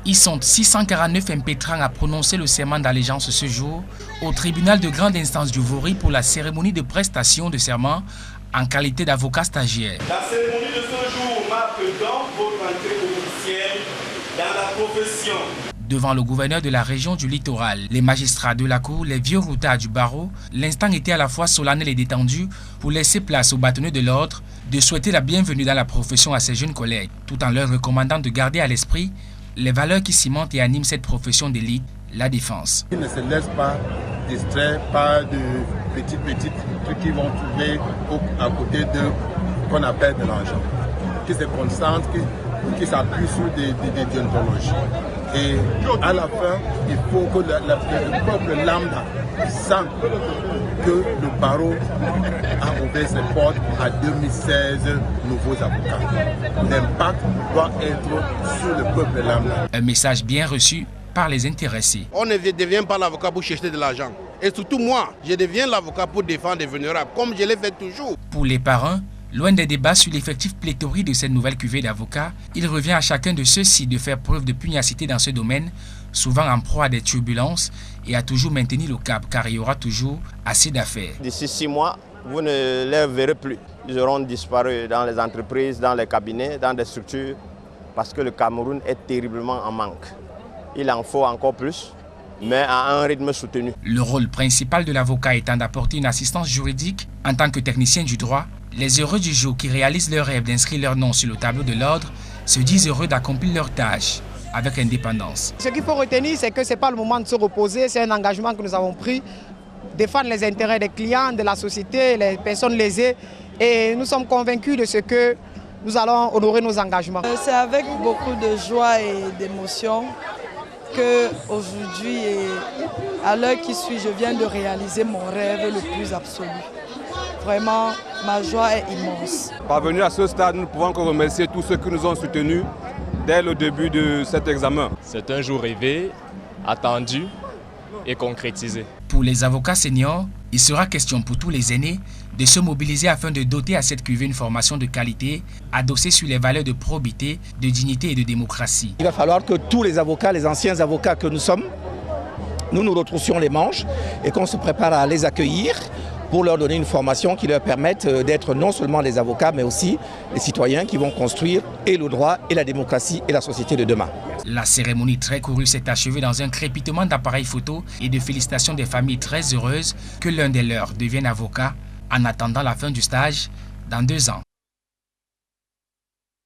Ils sont 649 impétrants à prononcer le serment d'allégeance ce jour au tribunal de grande instance du Vaury pour la cérémonie de prestation de serment en qualité d'avocat stagiaire. La cérémonie de ce jour marque donc votre entrée officielle dans la profession. Devant le gouverneur de la région du littoral, les magistrats de la cour, les vieux routards du barreau, l'instant était à la fois solennel et détendu pour laisser place aux bâtonneux de l'ordre de souhaiter la bienvenue dans la profession à ses jeunes collègues, tout en leur recommandant de garder à l'esprit les valeurs qui cimentent et animent cette profession d'élite, la défense. Ils ne se laissent pas distraire par de petits trucs qu'ils vont trouver à côté d'eux qu'on appelle de l'argent. Qui se concentrent, qui s'appuient sur des déontologies. Et à la fin, il faut que le peuple lambda sente que le barreau a ouvert ses portes à 2016 nouveaux avocats. L'impact doit être sur le peuple lambda. Un message bien reçu par les intéressés. On ne devient pas l'avocat pour chercher de l'argent. Et surtout moi, je deviens l'avocat pour défendre les vulnérables, comme je l'ai fait toujours. Pour les parents, loin des débats sur l'effectif pléthorique de cette nouvelle cuvée d'avocats, il revient à chacun de ceux-ci de faire preuve de pugnacité dans ce domaine, souvent en proie à des turbulences, et à toujours maintenir le cap, car il y aura toujours assez d'affaires. D'ici 6 mois, vous ne les verrez plus. Ils auront disparu dans les entreprises, dans les cabinets, dans des structures, parce que le Cameroun est terriblement en manque. Il en faut encore plus, mais à un rythme soutenu. Le rôle principal de l'avocat étant d'apporter une assistance juridique en tant que technicien du droit, les heureux du jour qui réalisent leur rêve d'inscrire leur nom sur le tableau de l'ordre se disent heureux d'accomplir leur tâche avec indépendance. Ce qu'il faut retenir, c'est que ce n'est pas le moment de se reposer, c'est un engagement que nous avons pris, défendre les intérêts des clients, de la société, les personnes lésées, et nous sommes convaincus de ce que nous allons honorer nos engagements. C'est avec beaucoup de joie et d'émotion qu'aujourd'hui et à l'heure qui suit, je viens de réaliser mon rêve le plus absolu. Vraiment, ma joie est immense. Parvenus à ce stade, nous ne pouvons que remercier tous ceux qui nous ont soutenus dès le début de cet examen. C'est un jour rêvé, attendu et concrétisé. Pour les avocats seniors, il sera question pour tous les aînés de se mobiliser afin de doter à cette cuvée une formation de qualité adossée sur les valeurs de probité, de dignité et de démocratie. Il va falloir que tous les avocats, les anciens avocats que nous sommes, nous retroussions les manches et qu'on se prépare à les accueillir pour leur donner une formation qui leur permette d'être non seulement des avocats, mais aussi des citoyens qui vont construire et le droit, et la démocratie, et la société de demain. La cérémonie très courue s'est achevée dans un crépitement d'appareils photo et de félicitations des familles très heureuses que l'un des leurs devienne avocat en attendant la fin du stage dans 2 ans.